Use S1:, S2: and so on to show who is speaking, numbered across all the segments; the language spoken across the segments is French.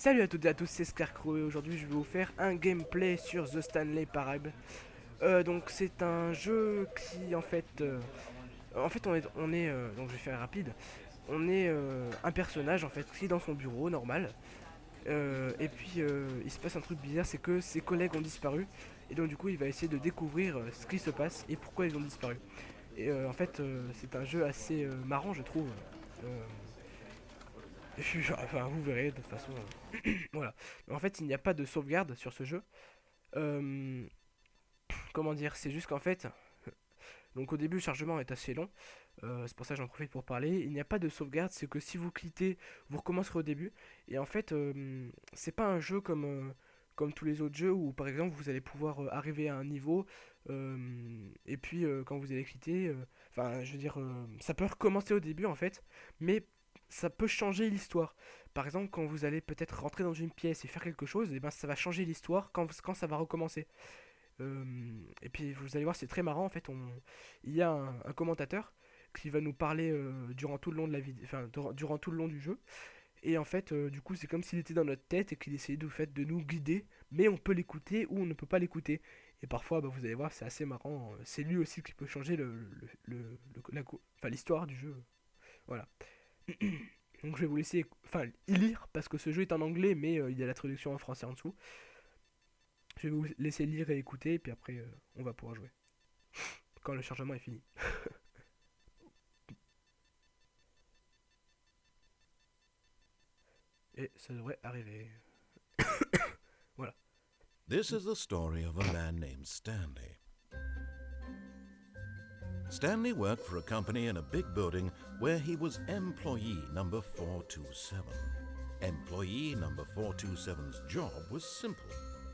S1: Salut à toutes et à tous, c'est Scarecrow et aujourd'hui je vais vous faire un gameplay sur The Stanley Parable. Donc c'est un jeu qui en fait on est donc je vais faire rapide. On est un personnage en fait qui est dans son bureau normal. Et puis il se passe un truc bizarre, c'est que ses collègues ont disparu et donc du coup il va essayer de découvrir ce qui se passe et pourquoi ils ont disparu. Et c'est un jeu assez marrant je trouve. Euh, enfin vous verrez de toute façon. Voilà. En fait, il n'y a pas de sauvegarde sur ce jeu. Euh, Comment dire, c'est juste qu'en fait, donc au début le chargement est assez long, c'est pour ça que j'en profite pour parler. Il n'y a pas de sauvegarde, c'est que si vous quittez, vous recommencerez au début. Et en fait, c'est pas un jeu comme tous les autres jeux où par exemple vous allez pouvoir arriver à un niveau et puis quand vous allez quitter, enfin je veux dire, ça peut recommencer au début en fait, mais ça peut changer l'histoire. Par exemple, quand vous allez peut-être rentrer dans une pièce et faire quelque chose, et ben ça va changer l'histoire quand ça va recommencer. Et puis vous allez voir, c'est très marrant en fait. Il y a un commentateur qui va nous parler durant tout le long de la vidéo, enfin durant tout le long du jeu. Et en fait, du coup, c'est comme s'il était dans notre tête et qu'il essayait de nous guider, mais on peut l'écouter ou on ne peut pas l'écouter. Et parfois, bah, vous allez voir, c'est assez marrant. C'est lui aussi qui peut changer enfin, l'histoire du jeu. Voilà. Donc je vais vous laisser lire parce que ce jeu est en anglais, mais il y a la traduction en français en dessous. Je vais vous laisser lire et écouter, et puis après, on va pouvoir jouer. Quand le chargement est fini. Et ça devrait arriver. Voilà.
S2: This is the story of a man named Stanley. Stanley worked for a company in a big building where he was employee number 427. Employee number 427's job was simple.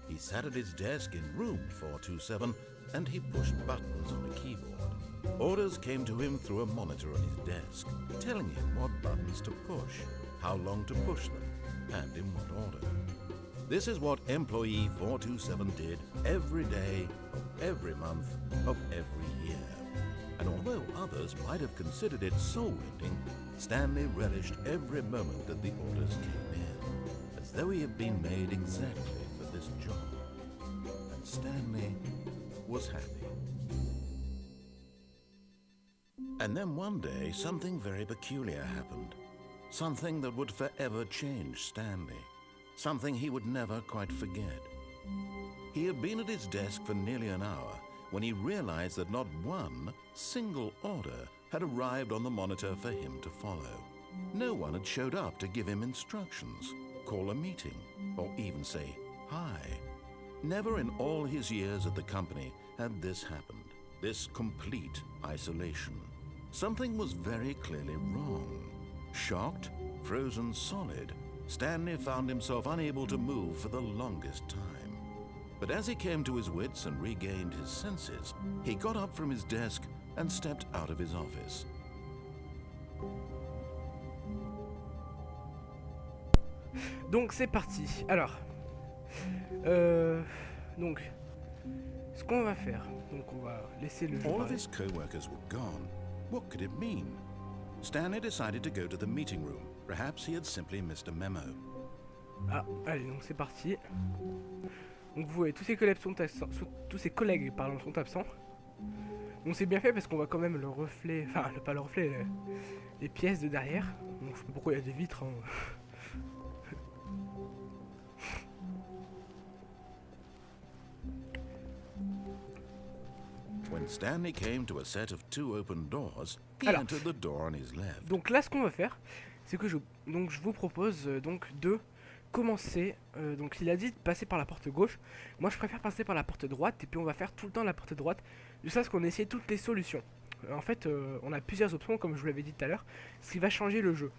S2: He sat at his desk in room 427 and he pushed buttons on a keyboard. Orders came to him through a monitor on his desk, telling him what buttons to push, how long to push them, and in what order. This is what employee 427 did every day of every month of every year. And although others might have considered it soul-rending, Stanley relished every moment that the orders came in, as though he had been made exactly for this job. And Stanley was happy. And then one day, something very peculiar happened. Something that would forever change Stanley. Something he would never quite forget. He had been at his desk for nearly an hour when he realized that not one single order had arrived on the monitor for him to follow. No one had showed up to give him instructions, call a meeting, or even say hi. Never in all his years at the company had this happened, this complete isolation. Something was very clearly wrong. Shocked, frozen solid, Stanley found himself unable to move for the longest time. But as he came to his wits and regained his senses, he got up from his desk and stepped out of his office.
S1: Donc c'est parti. Alors, donc, ce qu'on va faire, donc on va laisser le jeu
S2: All of
S1: parler.
S2: his co-workers were gone. What could it mean? Stanley decided to go to the meeting room. Perhaps he had simply missed a memo.
S1: Ah, allez, donc c'est parti. Donc vous voyez, tous ses collègues sont absents. Tous ses collègues, pardon, sont absents. Donc c'est bien fait parce qu'on voit quand même le reflet, enfin pas le reflet, les pièces de derrière. Donc je sais pas pourquoi il y a des vitres. Hein.
S2: When Stanley came to a set of two open doors, he
S1: Alors,
S2: entered the door on his left.
S1: donc là ce qu'on va faire, c'est que je vous propose donc de commencer. Donc il a dit de passer par la porte gauche. Moi je préfère passer par la porte droite et puis on va faire tout le temps la porte droite. Jusqu'à ce qu'on essaie toutes les solutions. En fait, on a plusieurs options comme je vous l'avais dit tout à l'heure, ce qui va changer le jeu.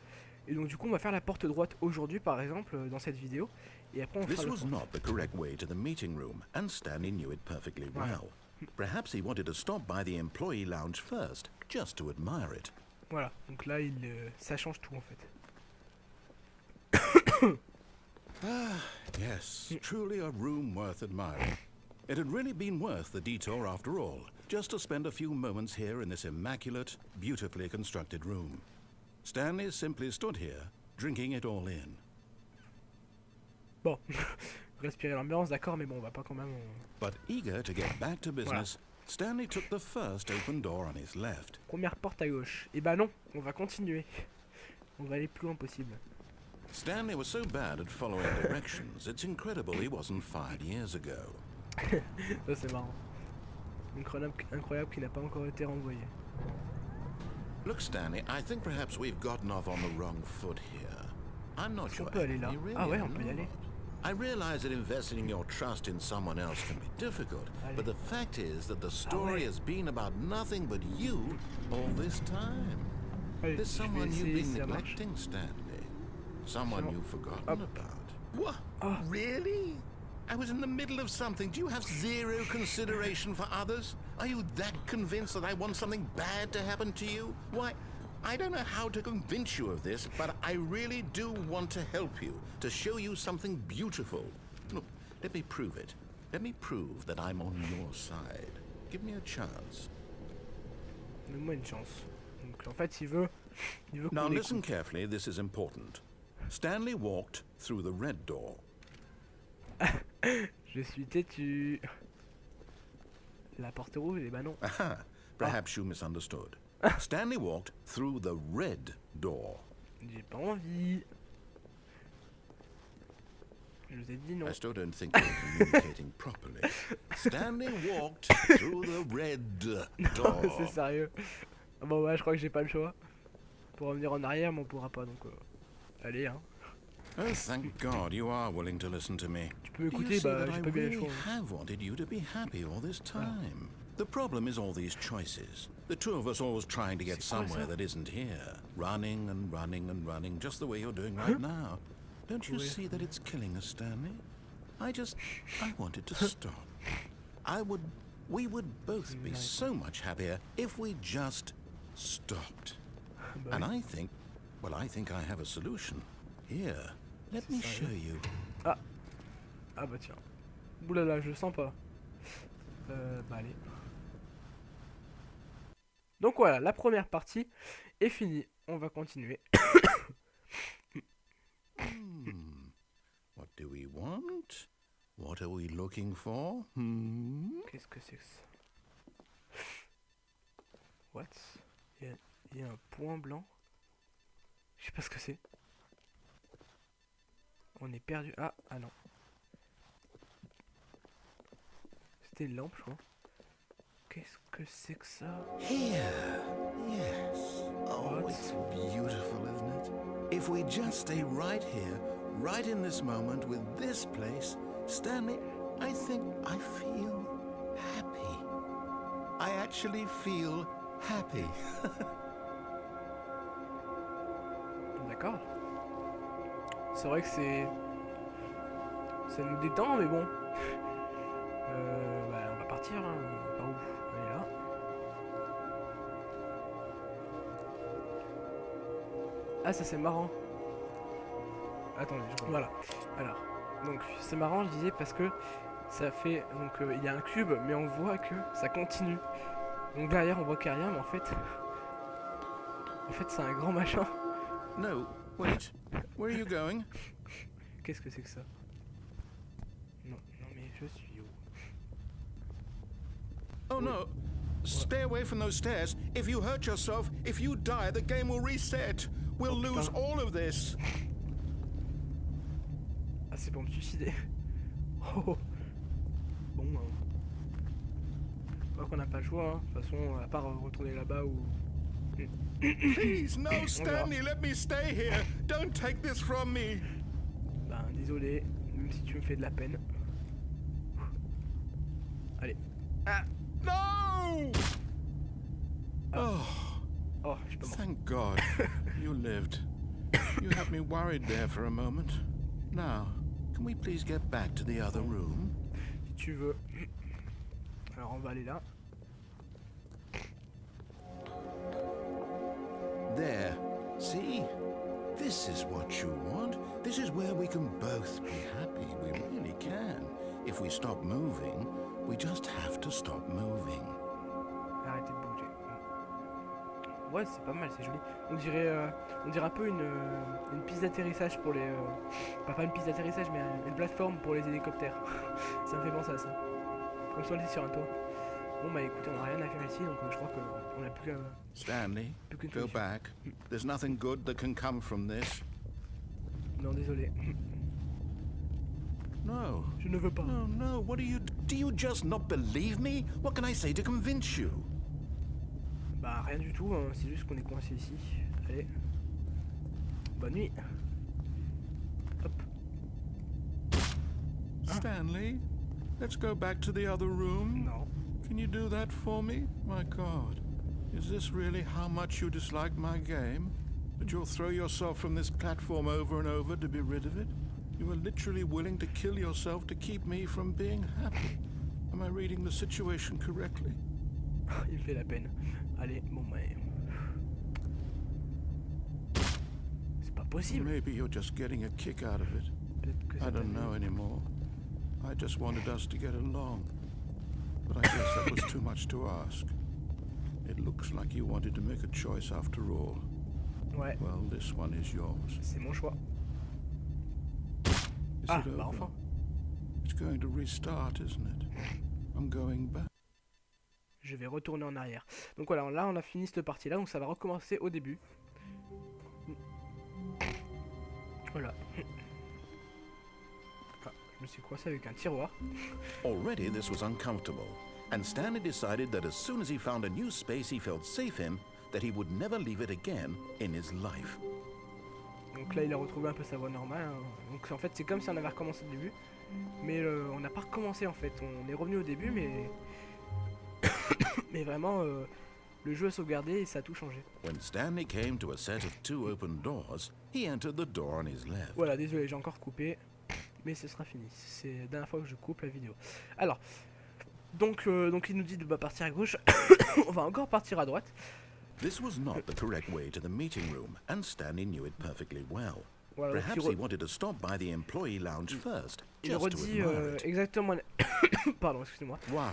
S1: Et donc du coup on va faire la porte droite aujourd'hui par exemple dans cette vidéo. Et après on fera
S2: This
S1: le
S2: was not the correct way to the meeting room, and Stanley knew it perfectly well. Perhaps he wanted to stop by the employee lounge first, just to admire it.
S1: Voilà, donc là ça change tout en fait.
S2: Yes, truly a room worth admiring. It had really been worth the detour after all, just to spend a few moments here in this immaculate, beautifully constructed room. Stanley simply stood here, drinking it all in.
S1: Bon, respirer l'ambiance, d'accord, mais bon, on va pas quand même...
S2: But eager to get back to business, Stanley took the first open door on his left.
S1: Première porte à gauche. Et bah non, on va continuer. On va aller plus loin possible.
S2: Stanley was so bad at following directions, it's incredible he wasn't fired years ago.
S1: Ça c'est marrant. Incroyable qu'il n'a pas encore été renvoyé.
S2: Look, Stanley, I think perhaps we've gotten off on the wrong foot here. I'm not
S1: Est-ce qu'on
S2: your
S1: peut aller là?
S2: enemy, really,
S1: Ah ouais, on
S2: I'm
S1: peut y aller.
S2: not. I realize that investing your trust in someone else can be difficult,
S1: Allez.
S2: but the fact is that the story
S1: ouais.
S2: has been about nothing but you all this time.
S1: Allez,
S2: There's
S1: je vais
S2: someone you've
S1: essayer
S2: been
S1: si ça marche.
S2: neglecting, Stanley. Someone
S1: Sure.
S2: you've forgotten
S1: Hop.
S2: about. What?
S1: Ah.
S2: Really? I was in the middle of something. Do you have zero consideration for others? Are you that convinced that I want something bad to happen to you? Why, I don't know how to convince you of this, but I really do want to help you, to show you something beautiful. Look, let me prove it. Let me prove that I'm on your side. Give me a chance.
S1: Donne-moi une chance. Donc en fait, il veut
S2: Now
S1: qu'on
S2: listen
S1: écoute.
S2: carefully, this is important. Stanley walked through the red door.
S1: Je suis têtu. La porte rouge, et bah non.
S2: Aha, perhaps you misunderstood. Stanley walked through the red door.
S1: J'ai pas envie. Je vous ai dit non.
S2: I still don't think you're communicating properly. Stanley walked through the red door.
S1: C'est sérieux. Ah bon ouais, je crois que j'ai pas le choix. Pour revenir en arrière, mais on pourra pas, donc... allez, hein.
S2: Oh, thank God you are willing to listen to me.
S1: Tu peux
S2: Do you
S1: écouter,
S2: see
S1: bah
S2: that
S1: j'ai
S2: I
S1: pas bien le
S2: really
S1: choix. hein.
S2: have wanted you to be happy all this time? The problem is all these choices. The two of us always trying to get
S1: C'est quoi,
S2: somewhere
S1: ça?
S2: that isn't here. Running and running and running, just the way you're doing right now. Don't you
S1: Oui.
S2: see that it's killing us, Stanley? I wanted to stop. We would both be so much happier if we just stopped.
S1: Bah
S2: And
S1: oui.
S2: I think I have a solution. Here, let me show you.
S1: Ah bah tiens. Oulala, je le sens pas. Bah allez. Donc voilà, la première partie est finie. On va continuer.
S2: What do we want? What are we looking for?
S1: Qu'est-ce que c'est que ça? What? Il y a un point blanc. Je sais pas ce que c'est. On est perdu. Ah non. C'était une lampe, je crois. Qu'est-ce que c'est que ça?
S2: Here. Yes. Oh,
S1: What?
S2: it's beautiful, isn't it? If we just stay right here, right in this moment with this place, Stanley, I think I feel happy. I actually feel happy.
S1: D'accord. C'est vrai que c'est... Ça nous détend, mais bon. Bah, on va partir, hein. Par où? Allez, là. Ah, ça c'est marrant. Attendez, voilà. Alors, donc c'est marrant, je disais, parce que ça fait... Donc, il y a un cube, mais on voit que ça continue. Donc derrière, on voit qu'il n'y a rien, mais en fait... En fait, c'est un grand machin.
S2: No, wait. Where are you going?
S1: Qu'est-ce que c'est que ça? Non, mais je suis où?
S2: Oh no. Stay away from those stairs. If you hurt yourself, if you die, the game will reset. We'll
S1: Oh,
S2: lose
S1: putain.
S2: all of this.
S1: Ah, c'est pour me suicider. Oh. Bon, je crois qu'on n'a pas le choix, hein. De toute façon, à part retourner là-bas ou...
S2: Please, no, Stanley, let me stay here. Don't take this from me.
S1: Ben, désolé, même si tu me fais de la peine. Allez. Ah.
S2: No! Oh,
S1: Oh, je suis pas mort.
S2: thank God you lived. You had me worried there for a moment. Now, can we please get back to the other room?
S1: Si tu veux. Alors, on va aller là.
S2: There. See? This is what you want. This is where we can both be happy. We really can. If we stop moving, we just have to stop moving.
S1: Arrêtez de bouger. Ouais, c'est pas mal, c'est joli. On dirait un peu une piste d'atterrissage pour les... pas une piste d'atterrissage, mais une plateforme pour les hélicoptères. Ça me fait penser à ça. Comme si on était sur un toit. Bon bah écoutez, on a rien à faire ici, donc je crois qu'on a
S2: Stanley,
S1: plus qu'une
S2: go
S1: solution.
S2: back. There's nothing good that can come from this.
S1: Non, désolé.
S2: No.
S1: Je ne veux pas.
S2: No, no. What do you just not believe me? What can I say to convince you?
S1: Bah rien du tout, hein, c'est juste qu'on est coincé ici. Allez. Bonne nuit. Hop.
S2: Stanley, let's go back to the other room.
S1: Non.
S2: Can you do that for me? My God. Is this really how much you dislike my game? That you'll throw yourself from this platform over and over to be rid of it? You are literally willing to kill yourself to keep me from being happy. Am I reading the situation correctly?
S1: Il me fait la peine. Allez, bon bah... C'est pas possible.
S2: Maybe you're just getting a kick out of it.
S1: Peut-être que
S2: I
S1: ça
S2: don't
S1: t'a
S2: know anymore. I just wanted us to get along. But I guess that was too much to ask. It looks like you wanted to make a choice after all.
S1: Ouais,
S2: Well, this one is yours.
S1: c'est mon choix.
S2: Is
S1: Ah,
S2: it
S1: bah
S2: over?
S1: enfin.
S2: It's going to restart, isn't it? I'm going back.
S1: Je vais retourner en arrière. Donc voilà, là on a fini cette partie là, donc ça va recommencer au début. Voilà. Ah, je me suis coincé avec un tiroir.
S2: Already this was uncomfortable, and Stanley decided that as soon as he found a new space he felt safe in, that he would never leave it again in his life.
S1: Donc là il a retrouvé un peu sa voix normale. Hein. Donc en fait c'est comme si on avait recommencé le début. Mais on n'a pas recommencé en fait. On est revenu au début mais... mais vraiment le jeu a sauvegardé et ça a tout changé.
S2: When Stanley came to a set of two open doors, he entered the door on his left.
S1: Voilà, désolé, j'ai encore coupé. Mais ce sera fini. C'est la dernière fois que je coupe la vidéo. Alors, donc il nous dit de partir à gauche. On va encore partir à droite.
S2: This was not the correct way to the meeting room, and Stanley knew it perfectly well.
S1: Voilà, donc
S2: Perhaps he wanted to stop by the employee lounge first,
S1: il
S2: just to
S1: redit
S2: admire it.
S1: exactement... Pardon, excusez-moi.
S2: Wow.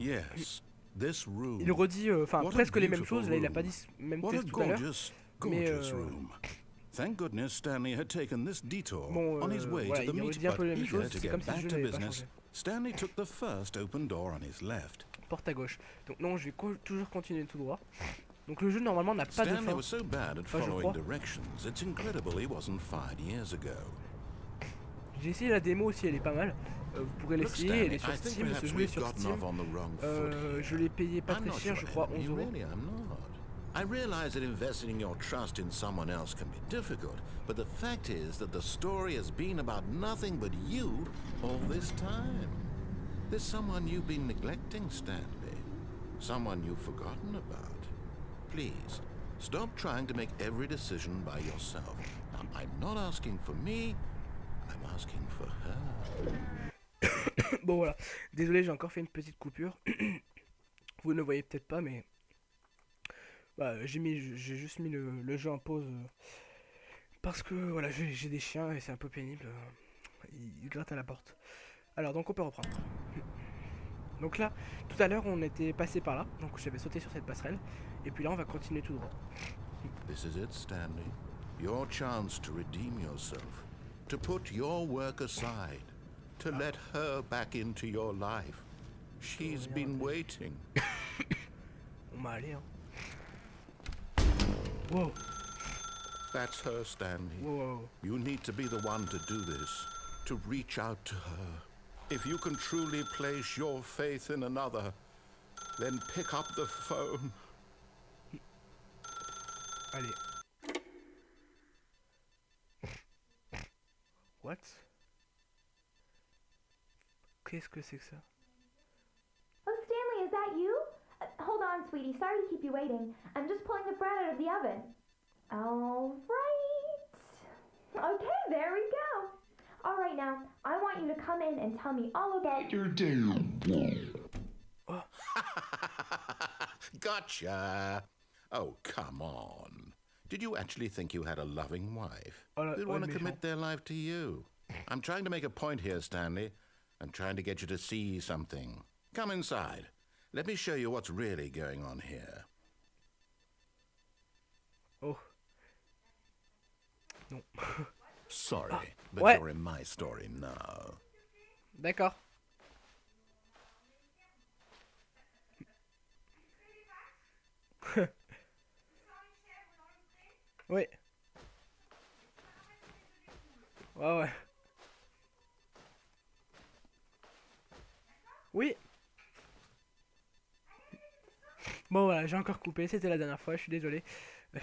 S2: Yes, this room.
S1: Il redit enfin
S2: What a
S1: presque les mêmes
S2: beautiful
S1: choses. Là, il a pas
S2: room.
S1: dit même
S2: What a
S1: texte tout à l'heure.
S2: gorgeous,
S1: mais,
S2: gorgeous room. Thank goodness Stanley had taken this detour
S1: Bon,
S2: on his way
S1: voilà,
S2: to the
S1: il
S2: meeting.
S1: redit un peu
S2: But
S1: les mêmes
S2: eager
S1: choses.
S2: to
S1: C'est
S2: get
S1: comme si le
S2: back
S1: jeu
S2: to
S1: n'avait pas
S2: business,
S1: changé.
S2: Stanley took the first open door on his left.
S1: Porte à gauche. Donc non, je vais toujours continuer tout droit. Donc le jeu normalement n'a pas de
S2: Stanley
S1: fin.
S2: was so bad at
S1: Enfin, je
S2: following
S1: crois.
S2: directions, it's incredible he wasn't fired years ago.
S1: J'ai essayé la démo aussi, elle est pas mal. Vous pourrez
S2: Look,
S1: l'essayer, elle est
S2: Stanley,
S1: sur
S2: I think
S1: Steam, ce
S2: perhaps
S1: jeu est
S2: we've
S1: sur
S2: gotten
S1: Steam.
S2: off on the wrong foot here.
S1: Je l'ai payé pas
S2: I'm
S1: très
S2: not
S1: cher,
S2: your
S1: je crois 11
S2: enemy,
S1: euros.
S2: really, I'm not. I realize that investing your trust in someone else can be difficult, but the fact is that the story has been about nothing but you all this time. There's someone you've been neglecting, Stanley. Someone you've forgotten about. Please, stop trying to make every decision by yourself. Now, I'm not asking for me, I'm asking for her.
S1: Bon voilà, désolé, j'ai encore fait une petite coupure. Vous ne le voyez peut-être pas, mais bah, j'ai juste mis le jeu en pause parce que voilà, j'ai des chiens et c'est un peu pénible. Ils grattent à la porte. Alors donc on peut reprendre. Donc là, tout à l'heure on était passé par là, donc j'avais sauté sur cette passerelle, et puis là on va continuer tout droit.
S2: This is it, Stanley. Your chance to redeem yourself. To put your work aside. To let her back into your life. She's been waiting.
S1: On m'a allé, hein. Wow,
S2: That's her, Stanley.
S1: wow.
S2: You need to be the one to do this. To reach out to her. If you can truly place your faith in another, then pick up the phone.
S1: Allez. What? Qu'est-ce que c'est que ça?
S3: Oh, Stanley, is that you? Hold on, sweetie. Sorry to keep you waiting. I'm just pulling the bread out of the oven. All right. Okay, there we go. All right, now, I want you to come in and tell me all about your day.
S2: Gotcha. Oh, come on. Did you actually think you had a loving wife?
S1: Oh,
S2: They'd
S1: oh,
S2: want to
S1: méchant.
S2: commit their life to you. I'm trying to make a point here, Stanley. I'm trying to get you to see something. Come inside. Let me show you what's really going on here.
S1: Oh. Non.
S2: Sorry, but
S1: what?
S2: you're in my story now.
S1: D'accord. Oui. Ouais, ouais. Oui. Bon, voilà, j'ai encore coupé. C'était la dernière fois. Je suis désolé.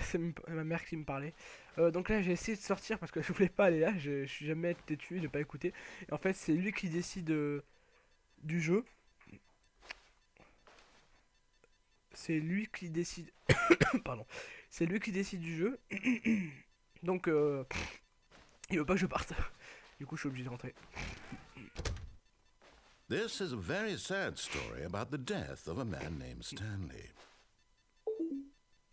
S1: C'est ma mère qui me parlait. Donc là, j'ai essayé de sortir parce que je voulais pas aller là. Je suis jamais têtu, j'ai pas écouté. Et en fait, c'est lui qui décide du jeu. C'est lui qui décide. Pardon. C'est lui qui décide du jeu. Donc, il veut pas que je parte. Du coup, je suis obligé de rentrer.
S2: This is a very sad story about the death of a man named Stanley.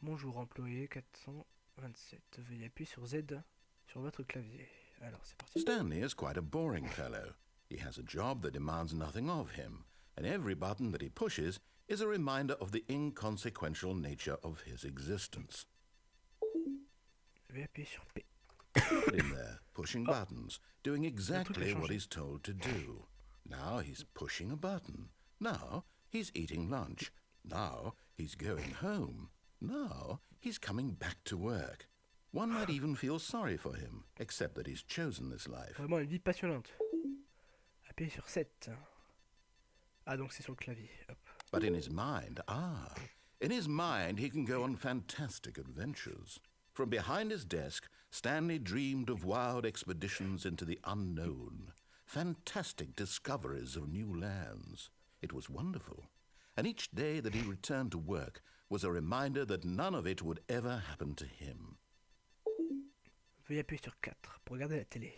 S1: Bonjour employé 427. Veuillez appuyer sur Z sur votre clavier. Alors, c'est parti.
S2: Stanley is quite a boring fellow. He has a job that demands nothing of him, and every button that he pushes is a reminder of the inconsequential nature of his existence.
S1: Veuillez appuyer sur P.
S2: Put him there, pushing buttons, doing exactly what
S1: changé.
S2: he's told to do. Now he's pushing a button. Now he's eating lunch. Now he's going home. Now he's coming back to work. One might even feel sorry for him, except that he's chosen this life.
S1: Vraiment une vie passionnante. Appuyez sur 7. Ah, donc c'est sur le clavier. Hop.
S2: But in his mind, in his mind he can go on fantastic adventures. From behind his desk, Stanley dreamed of wild expeditions into the unknown, fantastic discoveries of new lands. It was wonderful. And each day that he returned to work was a reminder that none of it would ever happen to him.
S1: Veuillez appuyer sur 4 pour regarder la télé.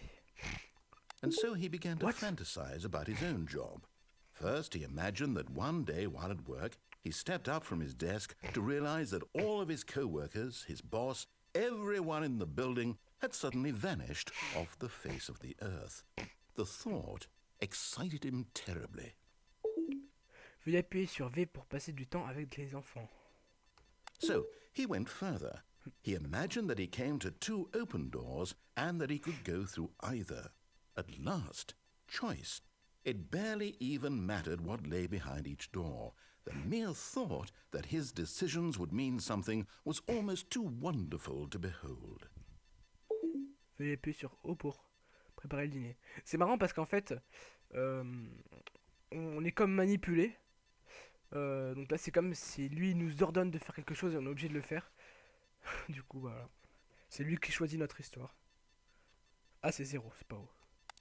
S2: And so he began to
S1: What?
S2: fantasize about his own job. First, he imagined that one day while at work, he stepped up from his desk to realize that all of his co-workers, his boss, everyone in the building had suddenly vanished off the face of the earth. The thought excited him terribly.
S1: Veuillez appuyer sur V pour passer du temps avec les enfants.
S2: So he went further. He imagined that he came to two open doors and that he could go through either. At last, choice. It barely even mattered what lay behind each door. The mere thought that his decisions would mean something was almost too wonderful to behold.
S1: Veuillez appuyer sur O pour préparer le dîner. C'est marrant parce qu'en fait, on est comme manipulé. Donc là, c'est comme si lui nous ordonne de faire quelque chose et on est obligé de le faire. Du coup, voilà. C'est lui qui choisit notre histoire. Ah, c'est 0, c'est pas haut.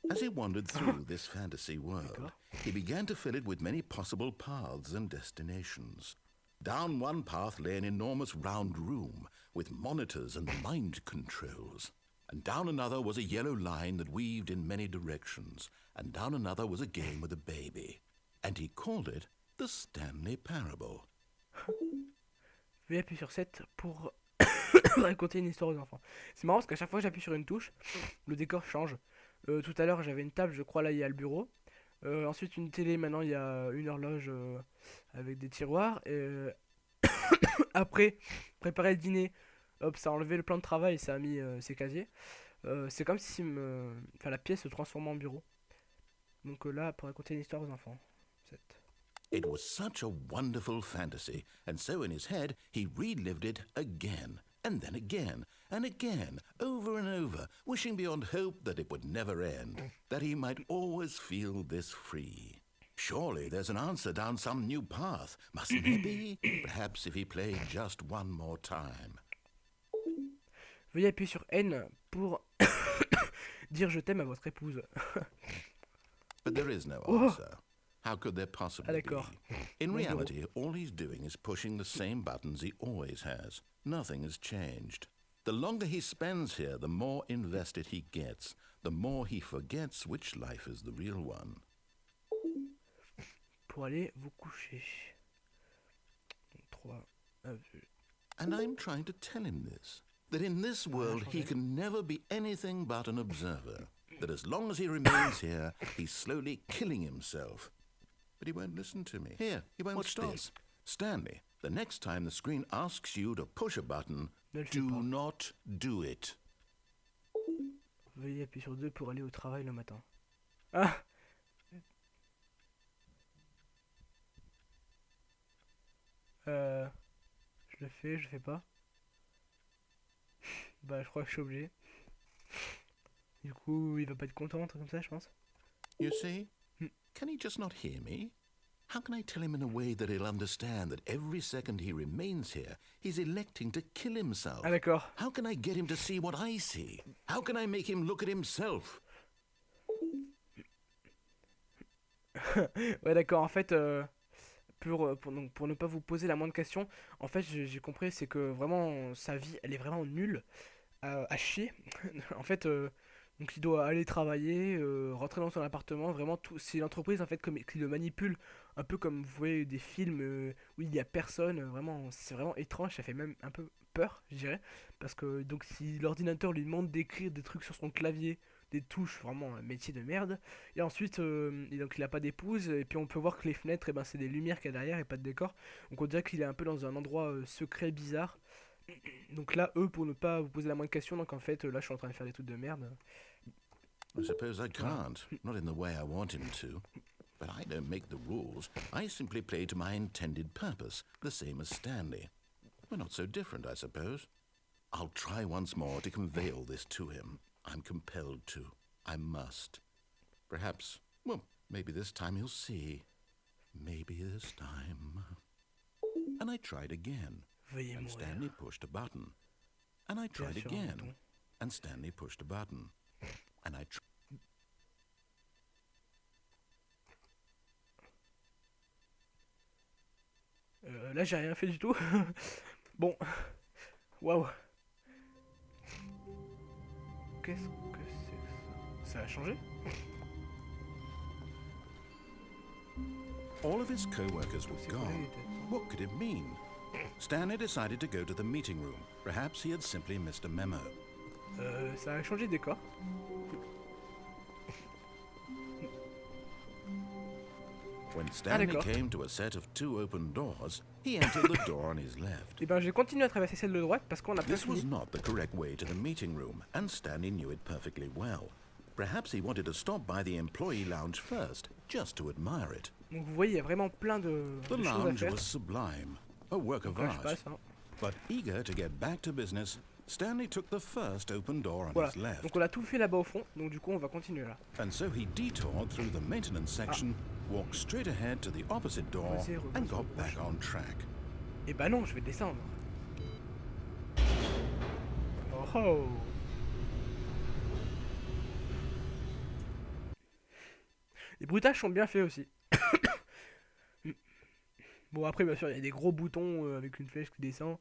S2: As he wandered through this fantasy world,
S1: D'accord.
S2: he began to fill it with many possible paths and destinations. Down one path lay an enormous round room with monitors and mind controls. And down another was a yellow line that weaved in many directions. And down another was a game with a baby. And he called it the Stanley Parable.
S1: Veuillez appuyer sur 7 pour raconter une histoire aux enfants. C'est marrant parce qu'à chaque fois que j'appuie sur une touche, le décor change. Tout à l'heure j'avais une table, je crois là il y a le bureau. Ensuite une télé, maintenant il y a une horloge avec des tiroirs. Après, préparer le dîner, hop, ça a enlevé le plan de travail et ça a mis ses casiers. C'est comme si la pièce se transformait en bureau. Donc là, pour raconter une histoire aux enfants. 7.
S2: It was such a wonderful fantasy, and so in his head he relived it again, and then again, and again, over and over, wishing beyond hope that it would never end, that he might always feel this free. Surely there's an answer down some new path, mustn't there be? Perhaps if he played just one more time.
S1: Veuillez appuyer sur N pour dire je t'aime à votre épouse.
S2: But there is no
S1: Oh.
S2: answer. How could there possibly be?
S1: d'accord.
S2: In
S1: Mon bureau.
S2: reality, all he's doing is pushing the same buttons he always has. Nothing has changed. The longer he spends here, the more invested he gets, the more he forgets which life is the real one.
S1: Pour aller vous coucher. 3.
S2: And I'm trying to tell him this, that in this world he can never be anything but an observer, that as long as he remains here, he's slowly killing himself. But he won't listen to me. Here, he won't
S1: What's
S2: stop.
S1: this?
S2: Stanley, The next time the screen asks you to push a button,
S1: Ne le fais
S2: do
S1: pas.
S2: not do it.
S1: Veuillez appuyer sur 2 pour aller au travail le matin. Ah. Je le fais, je le fais pas. Bah je crois que je suis obligé. Du coup il va pas être content, un truc comme ça je pense.
S2: You see?
S1: Hmm.
S2: Can he just not hear me? How can I tell him in a way that he'll understand that every second he remains here, he's electing to kill himself?
S1: Ah d'accord.
S2: How can I get him to see what I see? How can I make him look at himself?
S1: Ouais d'accord, en fait, donc, pour ne pas vous poser la moindre question, en fait j'ai compris c'est que vraiment sa vie elle est vraiment nulle, à chier. En fait, donc il doit aller travailler, rentrer dans son appartement, vraiment tout. C'est l'entreprise en fait comme, qui le manipule, un peu comme vous voyez des films où il y a personne, vraiment c'est vraiment étrange, ça fait même un peu peur je dirais. Parce que donc si l'ordinateur lui demande d'écrire des trucs sur son clavier, des touches, vraiment un métier de merde. Et ensuite, et donc il a pas d'épouse, et puis on peut voir que les fenêtres, et ben, c'est des lumières qu'il y a derrière et pas de décor. Donc on dirait qu'il est un peu dans un endroit secret, bizarre. Donc là, eux, pour ne pas vous poser la moindre question, donc en fait, là je suis en train de faire des trucs de merde.
S2: I suppose I can't, not in the way I want him to. But I don't make the rules. I simply play to my intended purpose, the same as Stanley. We're not so different, I suppose. I'll try once more to convey all this to him. I'm compelled to. I must. Perhaps, well, maybe this time he'll see. Maybe this time. And I tried again.
S1: Veuillez
S2: And
S1: mourir.
S2: Stanley pushed a button. And I tried
S1: Bien sûr, un
S2: again.
S1: bouton.
S2: And Stanley pushed a button. And I tried.
S1: Là j'ai rien fait du tout. Bon. Waouh. Qu'est-ce que c'est que ça? Ça a changé?
S2: All of his co-workers were
S1: C'est quoi
S2: gone.
S1: les têtes?
S2: What could it mean? Stanley decided to go to the meeting room. Perhaps he had simply missed a memo.
S1: Ça a changé de décor.
S2: When Stanley
S1: d'accord.
S2: came to a set of 2 open doors, he entered the door on his left.
S1: Et ben je vais continuer à traverser celle de droite parce qu'on a pas
S2: This was
S1: fini.
S2: not the correct way to the meeting room, and Stanley knew it perfectly well. Perhaps he wanted to stop by the employee lounge first, just to admire it.
S1: Donc vous voyez, il y a vraiment plein de
S2: The
S1: choses à
S2: lounge
S1: faire.
S2: was sublime, a work of
S1: Donc là, je
S2: art.
S1: passe, hein.
S2: But eager to get back to business, Stanley took the first open door on
S1: Voilà.
S2: his left.
S1: Donc on a tout fait là-bas au fond. Donc du coup on va continuer là.
S2: And so he detoured through the maintenance section, walked straight ahead to the opposite door,
S1: Reposer,
S2: and
S1: reposer,
S2: got
S1: reposer.
S2: back on track.
S1: Et bah non, je vais descendre. Oh oh. Les bruitages sont bien faits aussi. Bon après bien sûr il y a des gros boutons avec une flèche qui descend.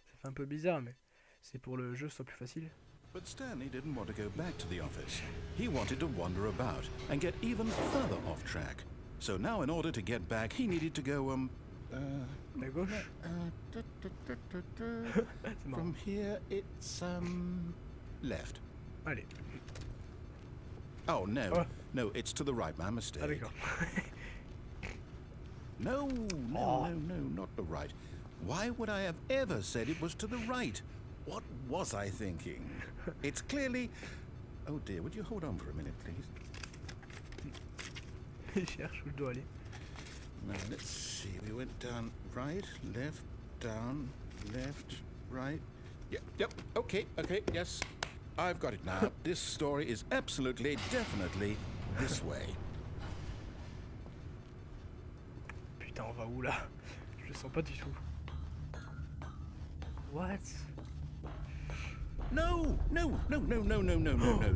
S1: Ça fait un peu bizarre mais c'est pour le jeu, ce soit plus facile.
S2: But Stanley didn't want to go back to the office. He wanted to wander about and get even further off track. So now, in order to get back, he needed to go,
S1: À gauche. C'est marrant.
S2: from here, it's, left.
S1: Allez.
S2: Oh, no.
S1: Oh.
S2: No, it's to the right, my mistake.
S1: Ah d'accord.
S2: No, no,
S1: Oh.
S2: no, not the right. Why would I have ever said it was to the right? What was I thinking? It's clearly... Oh dear, would you hold on for a minute, please?
S1: Il cherche où je dois aller.
S2: Now, let's see. We went down right, left, down, left, right. Yep, okay, yes. I've got it now. This story is absolutely, definitely this way.
S1: Putain, on va où là? Je le sens pas du tout. What?
S2: No.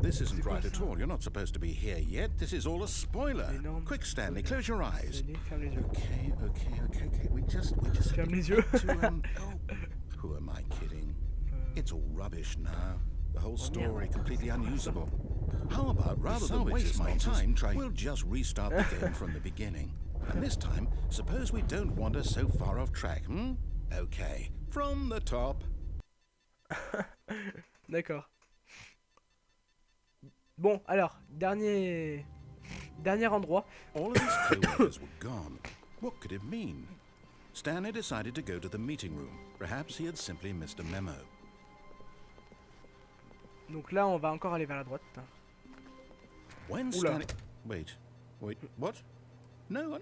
S2: This isn't
S1: quoi
S2: right at
S1: ça?
S2: all. You're not supposed to be here yet. This is all a spoiler.
S1: Énorme
S2: Quick, Stanley,
S1: spoiler.
S2: close your eyes.
S1: Allez, ferme les yeux.
S2: Okay. We just
S1: Ferme les yeux.
S2: Who am I kidding? It's all rubbish now. The whole story
S1: merde.
S2: completely unusable. How about rather than waste my time trying, we'll just restart the game from the beginning. And this time, suppose we don't wander so far off track, hmm? Okay, from the top.
S1: D'accord. Bon, alors, dernier endroit.
S2: All of his co-workers were gone. What could it mean? Stanley decided to go to the meeting room. Perhaps he had simply missed a memo.
S1: Donc là, on va encore aller vers la droite.
S2: When
S1: Oula.
S2: Stanley... Wait, what? No,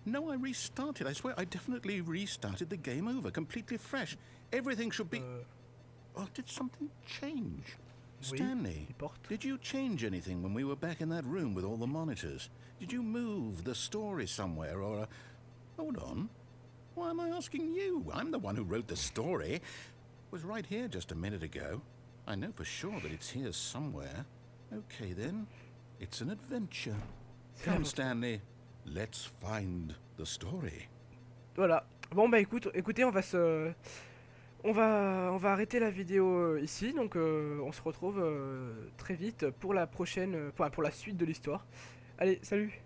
S2: no, I restarted. I swear I definitely restarted the game over, completely fresh. Everything should be... Oh, did something change?
S1: Oui,
S2: Stanley,
S1: les portes.
S2: did you change anything when we were back in that room with all the monitors? Did you move the story somewhere or... Hold on. Why am I asking you? I'm the one who wrote the story. It was right here just a minute ago. I know for sure that it's here somewhere. Okay then, it's an adventure. Come Stanley, let's find the story.
S1: Voilà. Bon bah écoutez, on va arrêter la vidéo ici. Donc on se retrouve très vite pour la prochaine, pour la suite de l'histoire. Allez, salut.